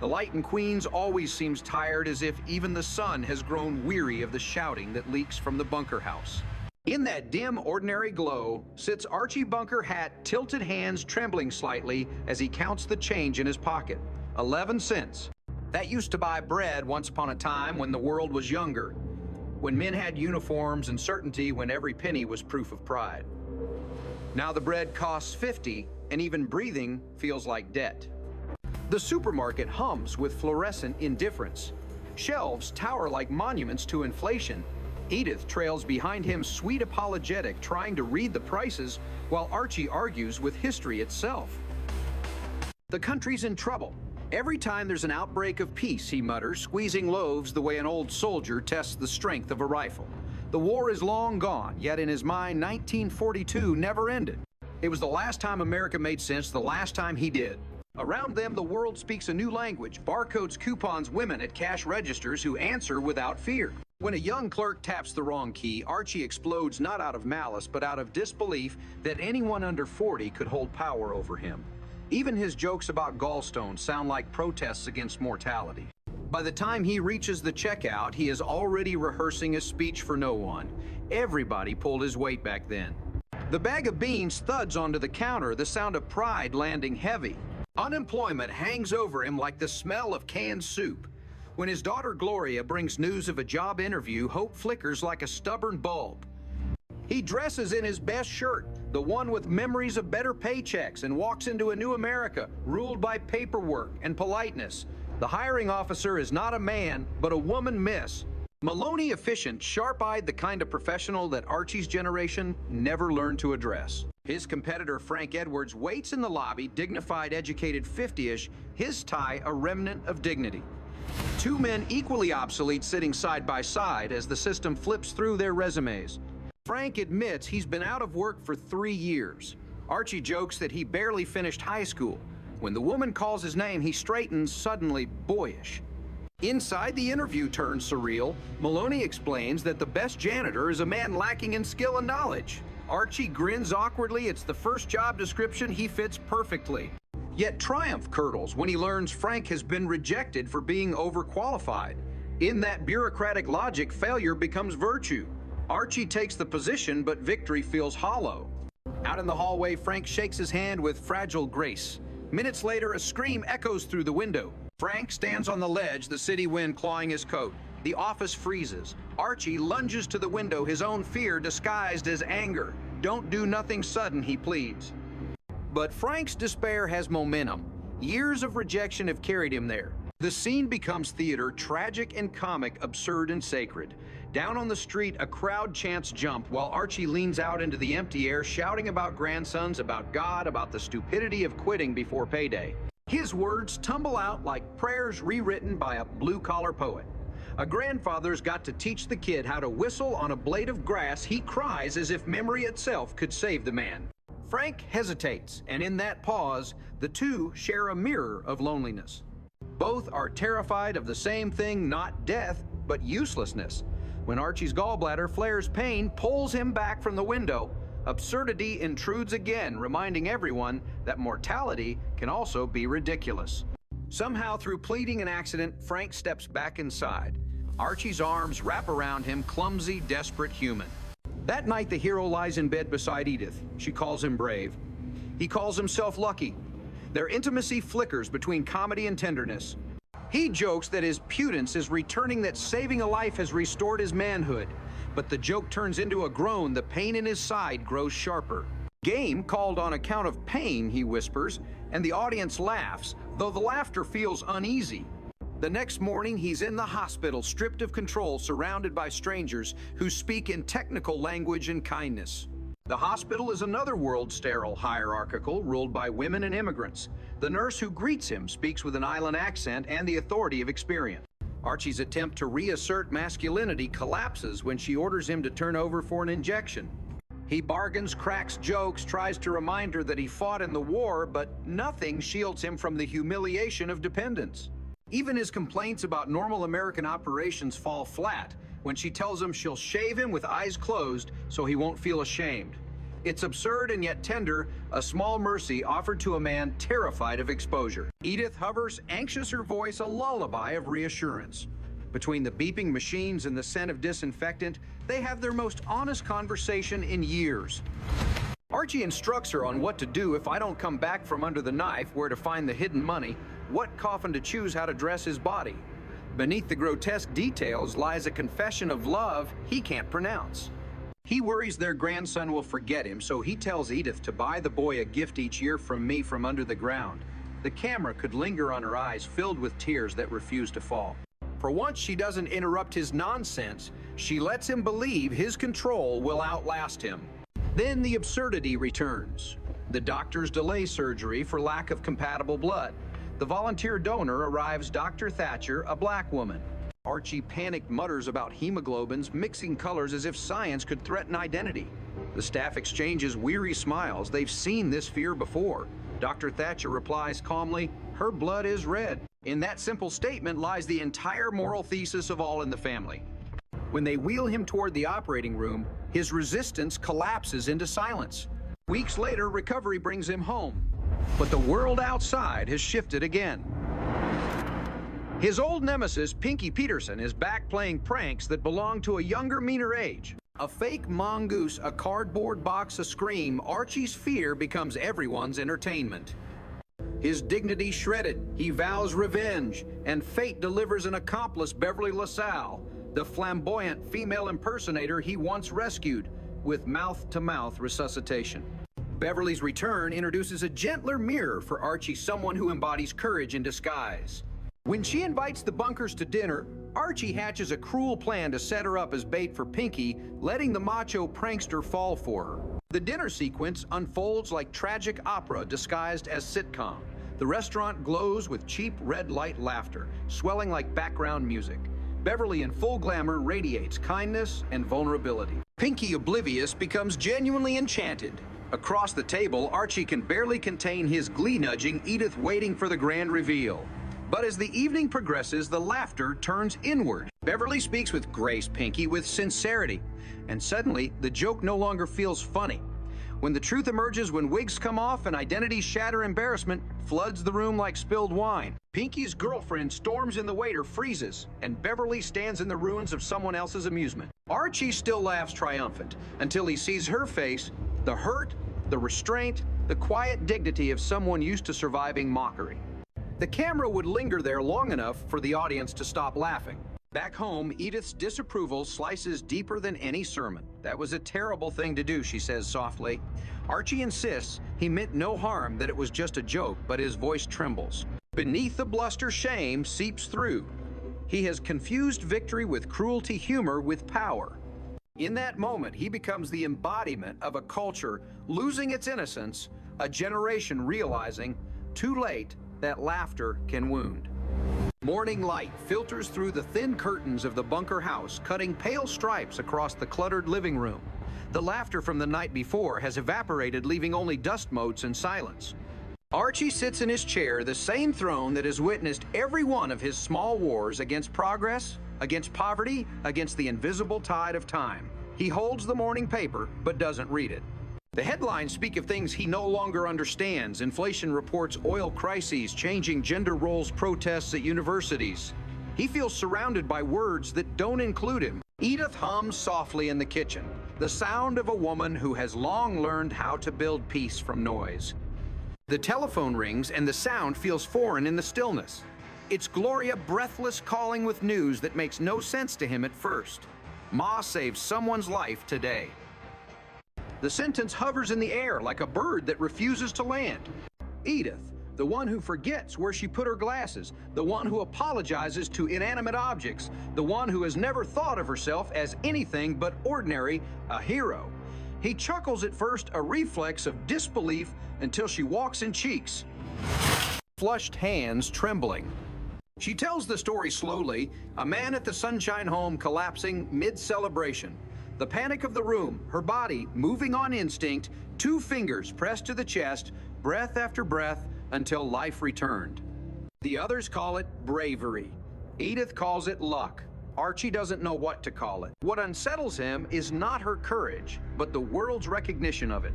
The light in Queens always seems tired, as if even the sun has grown weary of the shouting that leaks from the bunker house. In that dim, ordinary glow sits Archie Bunker Hat, tilted hands trembling slightly as he counts the change in his pocket. 11 cents. That used to buy bread once upon a time when the world was younger, when men had uniforms and certainty, when every penny was proof of pride. Now the bread costs 50, and even breathing feels like debt. The supermarket hums with fluorescent indifference. Shelves tower like monuments to inflation. Edith trails behind him, sweet apologetic, trying to read the prices, while Archie argues with history itself. The country's in trouble. Every time there's an outbreak of peace, he mutters, squeezing loaves the way an old soldier tests the strength of a rifle. The war is long gone, yet in his mind, 1942 never ended. It was the last time America made sense, the last time he did. Around them, the world speaks a new language. Barcodes, coupons, women at cash registers who answer without fear. When a young clerk taps the wrong key, Archie explodes not out of malice, but out of disbelief that anyone under 40 could hold power over him. Even his jokes about gallstones sound like protests against mortality. By the time he reaches the checkout, he is already rehearsing a speech for no one. Everybody pulled his weight back then. The bag of beans thuds onto the counter, the sound of pride landing heavy. Unemployment hangs over him like the smell of canned soup. When his daughter Gloria brings news of a job interview, hope flickers like a stubborn bulb. He dresses in his best shirt, the one with memories of better paychecks, and walks into a new America ruled by paperwork and politeness. The hiring officer is not a man, but a woman miss. Maloney efficient, sharp-eyed, the kind of professional that Archie's generation never learned to address. His competitor Frank Edwards waits in the lobby, dignified, educated 50-ish, his tie a remnant of dignity. Two men equally obsolete sitting side by side as the system flips through their resumes. Frank admits he's been out of work for 3 years. Archie jokes that he barely finished high school. When the woman calls his name, he straightens, suddenly boyish. Inside, the interview turns surreal. Maloney explains that the best janitor is a man lacking in skill and knowledge. Archie grins awkwardly. It's the first job description he fits perfectly. Yet triumph curdles when he learns Frank has been rejected for being overqualified. In that bureaucratic logic, failure becomes virtue. Archie takes the position, but victory feels hollow. Out in the hallway, Frank shakes his hand with fragile grace. Minutes later, a scream echoes through the window. Frank stands on the ledge, the city wind clawing his coat. The office freezes. Archie lunges to the window, his own fear disguised as anger. Don't do nothing sudden, he pleads. But Frank's despair has momentum. Years of rejection have carried him there. The scene becomes theater, tragic and comic, absurd and sacred. Down on the street, a crowd chants jump while Archie leans out into the empty air, shouting about grandsons, about God, about the stupidity of quitting before payday. His words tumble out like prayers rewritten by a blue-collar poet. A grandfather's got to teach the kid how to whistle on a blade of grass. He cries as if memory itself could save the man. Frank hesitates, and in that pause, the two share a mirror of loneliness. Both are terrified of the same thing, not death, but uselessness. When Archie's gallbladder flares, pain pulls him back from the window. Absurdity intrudes again, reminding everyone that mortality can also be ridiculous. Somehow, through pleading and accident, Frank steps back inside. Archie's arms wrap around him, clumsy, desperate human. That night, the hero lies in bed beside Edith. She calls him brave. He calls himself lucky. Their intimacy flickers between comedy and tenderness. He jokes that his pudence is returning, that saving a life has restored his manhood. But the joke turns into a groan. The pain in his side grows sharper. Game called on account of pain, he whispers, and the audience laughs, though the laughter feels uneasy. The next morning, he's in the hospital, stripped of control, surrounded by strangers who speak in technical language and kindness. The hospital is another world, sterile, hierarchical, ruled by women and immigrants. The nurse who greets him speaks with an island accent and the authority of experience. Archie's attempt to reassert masculinity collapses when she orders him to turn over for an injection. He bargains, cracks jokes, tries to remind her that he fought in the war, but nothing shields him from the humiliation of dependence. Even his complaints about normal American operations fall flat when she tells him she'll shave him with eyes closed so he won't feel ashamed. It's absurd and yet tender, a small mercy offered to a man terrified of exposure. Edith hovers, anxious, her voice a lullaby of reassurance. Between the beeping machines and the scent of disinfectant, they have their most honest conversation in years. Archie instructs her on what to do if I don't come back from under the knife, where to find the hidden money, what coffin to choose, how to dress his body. Beneath the grotesque details lies a confession of love he can't pronounce. He worries their grandson will forget him, so he tells Edith to buy the boy a gift each year from me from under the ground. The camera could linger on her eyes, filled with tears that refuse to fall. For once, she doesn't interrupt his nonsense. She lets him believe his control will outlast him. Then the absurdity returns. The doctors delay surgery for lack of compatible blood. The volunteer donor arrives, Dr. Thatcher, a black woman. Archie panicked mutters about hemoglobins, mixing colors as if science could threaten identity. The staff exchanges weary smiles. They've seen this fear before. Dr. Thatcher replies calmly, "Her blood is red." In that simple statement lies the entire moral thesis of All in the Family. When they wheel him toward the operating room, his resistance collapses into silence. Weeks later, recovery brings him home. But the world outside has shifted again. His old nemesis, Pinky Peterson, is back playing pranks that belong to a younger, meaner age. A fake mongoose, a cardboard box, a scream, Archie's fear becomes everyone's entertainment. His dignity shredded, he vows revenge, and fate delivers an accomplice, Beverly LaSalle, the flamboyant female impersonator he once rescued, with mouth-to-mouth resuscitation. Beverly's return introduces a gentler mirror for Archie, someone who embodies courage in disguise. When she invites the Bunkers to dinner, Archie hatches a cruel plan to set her up as bait for Pinky, letting the macho prankster fall for her. The dinner sequence unfolds like tragic opera disguised as sitcom. The restaurant glows with cheap red light laughter, swelling like background music. Beverly in full glamour radiates kindness and vulnerability. Pinky, oblivious, becomes genuinely enchanted. Across the table, Archie can barely contain his glee, nudging Edith, waiting for the grand reveal. But as the evening progresses, the laughter turns inward. Beverly speaks with grace, Pinky with sincerity, and suddenly the joke no longer feels funny. When the truth emerges, when wigs come off and identities shatter, embarrassment floods the room like spilled wine. Pinky's girlfriend storms in, the waiter freezes, and Beverly stands in the ruins of someone else's amusement. Archie still laughs triumphant until he sees her face, the hurt, the restraint, the quiet dignity of someone used to surviving mockery. The camera would linger there long enough for the audience to stop laughing. Back home, Edith's disapproval slices deeper than any sermon. "That was a terrible thing to do," she says softly. Archie insists he meant no harm, that it was just a joke, but his voice trembles. Beneath the bluster, shame seeps through. He has confused victory with cruelty, humor with power. In that moment, he becomes the embodiment of a culture losing its innocence, a generation realizing, too late, that laughter can wound. Morning light filters through the thin curtains of the bunker house, cutting pale stripes across the cluttered living room. The laughter from the night before has evaporated, leaving only dust motes and silence. Archie sits in his chair, the same throne that has witnessed every one of his small wars against progress, against poverty, against the invisible tide of time. He holds the morning paper, but doesn't read it. The headlines speak of things he no longer understands. Inflation reports, oil crises, changing gender roles, protests at universities. He feels surrounded by words that don't include him. Edith hums softly in the kitchen, the sound of a woman who has long learned how to build peace from noise. The telephone rings and the sound feels foreign in the stillness. It's Gloria, breathless, calling with news that makes no sense to him at first. Ma saved someone's life today. The sentence hovers in the air like a bird that refuses to land. Edith, the one who forgets where she put her glasses, the one who apologizes to inanimate objects, the one who has never thought of herself as anything but ordinary, a hero. He chuckles at first, a reflex of disbelief, until she walks in cheeks, flushed hands trembling. She tells the story slowly, a man at the Sunshine home collapsing mid-celebration. The panic of the room, her body moving on instinct, 2 fingers pressed to the chest, breath after breath, until life returned. The others call it bravery. Edith calls it luck. Archie doesn't know what to call it. What unsettles him is not her courage, but the world's recognition of it.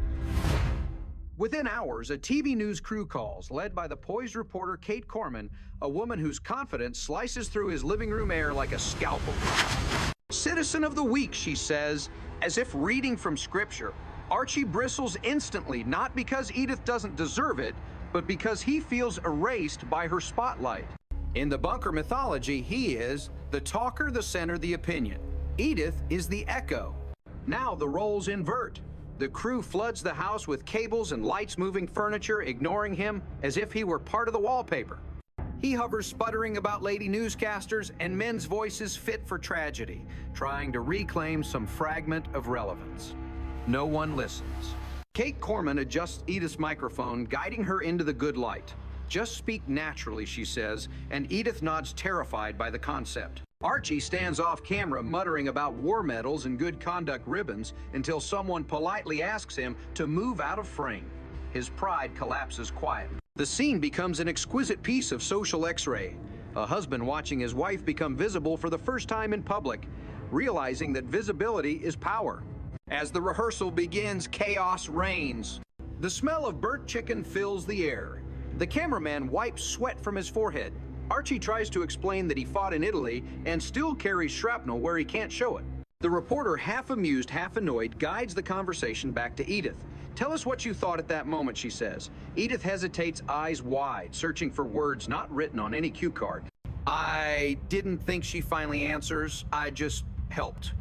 Within hours, a TV news crew calls, led by the poised reporter Kate Corman, a woman whose confidence slices through his living room air like a scalpel. Citizen of the Week, she says, as if reading from scripture. Archie bristles instantly, not because Edith doesn't deserve it, but because he feels erased by her spotlight. In the bunker mythology, he is the talker, the center, the opinion. Edith is the echo. Now the roles invert. The crew floods the house with cables and lights moving furniture, ignoring him as if he were part of the wallpaper. He hovers sputtering about lady newscasters and men's voices fit for tragedy, trying to reclaim some fragment of relevance. No one listens. Kate Corman adjusts Edith's microphone, guiding her into the good light. Just speak naturally, she says, and Edith nods, terrified by the concept. Archie stands off camera muttering about war medals and good conduct ribbons until someone politely asks him to move out of frame. His pride collapses quietly. The scene becomes an exquisite piece of social X-ray. A husband watching his wife become visible for the first time in public, realizing that visibility is power. As the rehearsal begins, chaos reigns. The smell of burnt chicken fills the air. The cameraman wipes sweat from his forehead. Archie tries to explain that he fought in Italy and still carries shrapnel where he can't show it. The reporter, half amused, half annoyed, guides the conversation back to Edith. Tell us what you thought at that moment, she says. Edith hesitates, eyes wide, searching for words not written on any cue card. I didn't think, she finally answers. I just helped.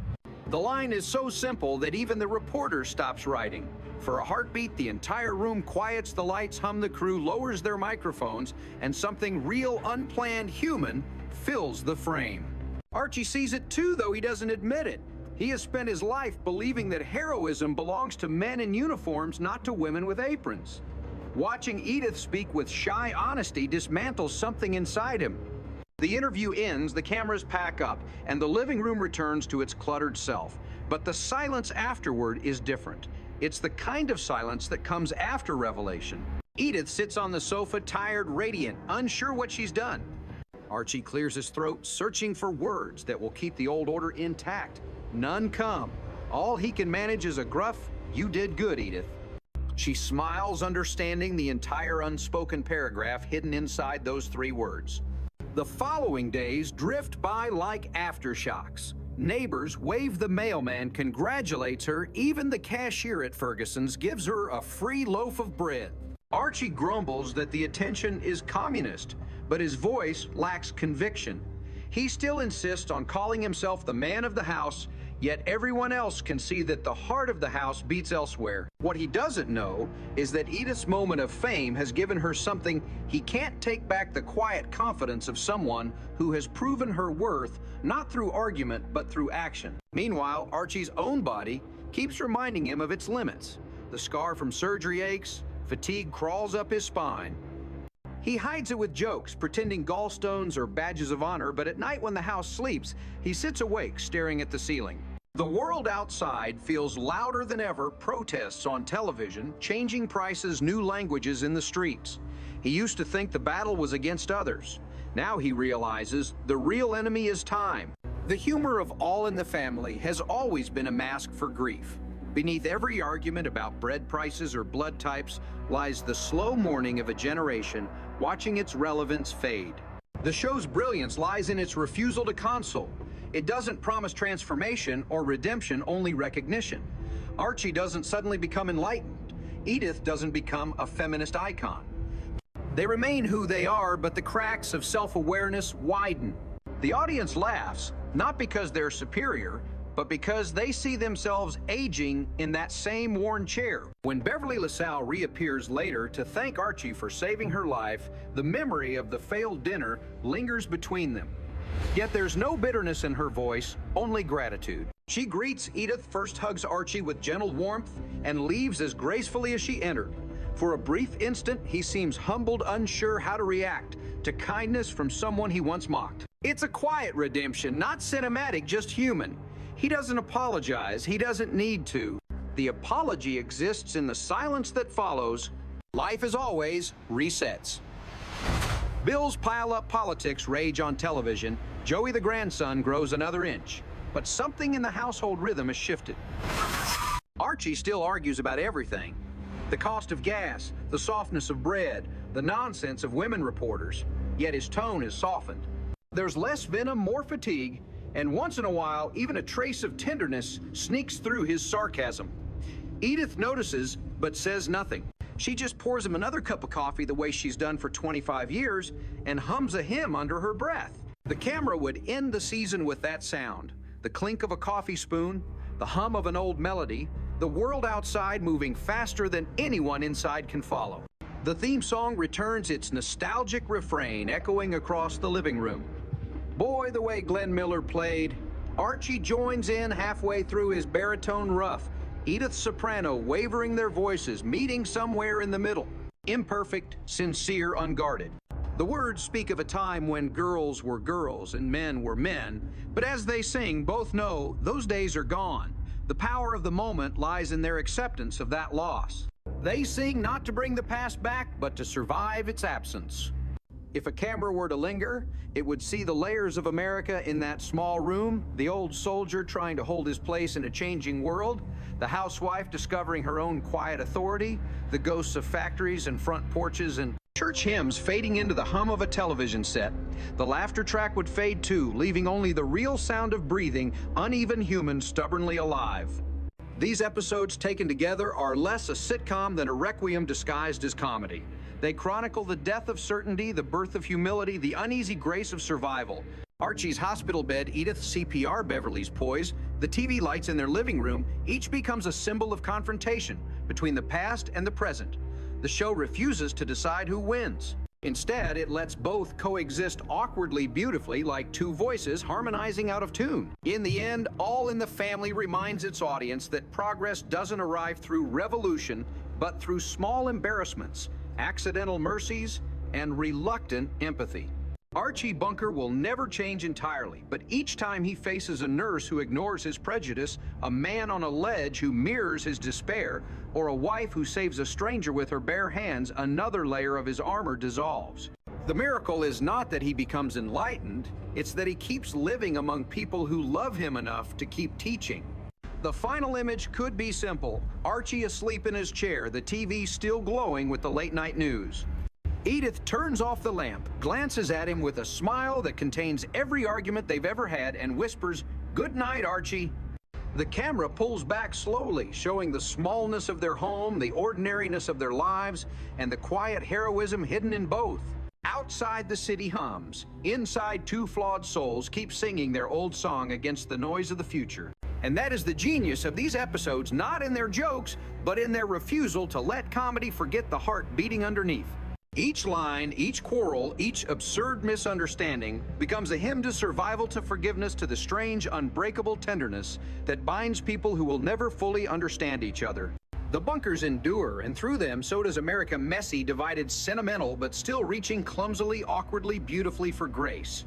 The line is so simple that even the reporter stops writing. For a heartbeat, the entire room quiets, the lights hum, the crew lowers their microphones, and something real, unplanned, human fills the frame. Archie sees it too, though he doesn't admit it. He has spent his life believing that heroism belongs to men in uniforms, not to women with aprons. Watching Edith speak with shy honesty dismantles something inside him. The interview ends, the cameras pack up, and the living room returns to its cluttered self. But the silence afterward is different. It's the kind of silence that comes after revelation. Edith sits on the sofa, tired, radiant, unsure what she's done. Archie clears his throat, searching for words that will keep the old order intact. None come. All he can manage is a gruff, "You did good, Edith." She smiles, understanding the entire unspoken paragraph hidden inside those 3 words. The following days drift by like aftershocks. Neighbors wave, the mailman congratulates her, even the cashier at Ferguson's gives her a free loaf of bread. Archie grumbles that the attention is communist, but his voice lacks conviction. He still insists on calling himself the man of the house, yet everyone else can see that the heart of the house beats elsewhere. What he doesn't know is that Edith's moment of fame has given her something he can't take back: the quiet confidence of someone who has proven her worth, not through argument, but through action. Meanwhile, Archie's own body keeps reminding him of its limits. The scar from surgery aches, fatigue crawls up his spine. He hides it with jokes, pretending gallstones are badges of honor, but at night when the house sleeps, he sits awake, staring at the ceiling. The world outside feels louder than ever, protests on television, changing prices, new languages in the streets. He used to think the battle was against others. Now he realizes the real enemy is time. The humor of All in the Family has always been a mask for grief. Beneath every argument about bread prices or blood types lies the slow mourning of a generation, watching its relevance fade. The show's brilliance lies in its refusal to console. It doesn't promise transformation or redemption, only recognition. Archie doesn't suddenly become enlightened. Edith doesn't become a feminist icon. They remain who they are, but the cracks of self-awareness widen. The audience laughs, not because they're superior, but because they see themselves aging in that same worn chair. When Beverly LaSalle reappears later to thank Archie for saving her life, the memory of the failed dinner lingers between them. Yet there's no bitterness in her voice, only gratitude. She greets Edith, first hugs Archie with gentle warmth, and leaves as gracefully as she entered. For a brief instant, he seems humbled, unsure how to react to kindness from someone he once mocked. It's a quiet redemption, not cinematic, just human. He doesn't apologize, he doesn't need to. The apology exists in the silence that follows. Life, as always, resets. Bill's pile-up politics rage on television. Joey the grandson grows another inch. But something in the household rhythm has shifted. Archie still argues about everything. The cost of gas, the softness of bread, the nonsense of women reporters. Yet his tone is softened. There's less venom, more fatigue, and once in a while, even a trace of tenderness sneaks through his sarcasm. Edith notices, but says nothing. She just pours him another cup of coffee the way she's done for 25 years and hums a hymn under her breath. The camera would end the season with that sound. The clink of a coffee spoon, the hum of an old melody, the world outside moving faster than anyone inside can follow. The theme song returns its nostalgic refrain echoing across the living room. Boy, the way Glenn Miller played. Archie joins in halfway through his baritone rough. Edith's soprano wavering their voices, meeting somewhere in the middle. Imperfect, sincere, unguarded. The words speak of a time when girls were girls and men were men, but as they sing, both know those days are gone. The power of the moment lies in their acceptance of that loss. They sing not to bring the past back, but to survive its absence. If a camera were to linger, it would see the layers of America in that small room, the old soldier trying to hold his place in a changing world, the housewife discovering her own quiet authority, the ghosts of factories and front porches and church hymns fading into the hum of a television set. The laughter track would fade too, leaving only the real sound of breathing, uneven humans stubbornly alive. These episodes taken together are less a sitcom than a requiem disguised as comedy. They chronicle the death of certainty, the birth of humility, the uneasy grace of survival. Archie's hospital bed, Edith's CPR, Beverly's poise, the TV lights in their living room, each becomes a symbol of confrontation between the past and the present. The show refuses to decide who wins. Instead, it lets both coexist awkwardly beautifully like two voices harmonizing out of tune. In the end, All in the Family reminds its audience that progress doesn't arrive through revolution, but through small embarrassments, accidental mercies, and reluctant empathy. Archie Bunker will never change entirely, but each time he faces a nurse who ignores his prejudice, a man on a ledge who mirrors his despair, or a wife who saves a stranger with her bare hands, another layer of his armor dissolves. The miracle is not that he becomes enlightened, it's that he keeps living among people who love him enough to keep teaching. The final image could be simple. Archie asleep in his chair, the TV still glowing with the late-night news. Edith turns off the lamp, glances at him with a smile that contains every argument they've ever had, and whispers, "Good night, Archie." The camera pulls back slowly, showing the smallness of their home, the ordinariness of their lives, and the quiet heroism hidden in both. Outside, the city hums. Inside, two flawed souls keep singing their old song against the noise of the future. And that is the genius of these episodes, not in their jokes, but in their refusal to let comedy forget the heart beating underneath. Each line, each quarrel, each absurd misunderstanding becomes a hymn to survival, to forgiveness, to the strange, unbreakable tenderness that binds people who will never fully understand each other. The bunkers endure, and through them, so does America, messy, divided, sentimental, but still reaching clumsily, awkwardly, beautifully for grace.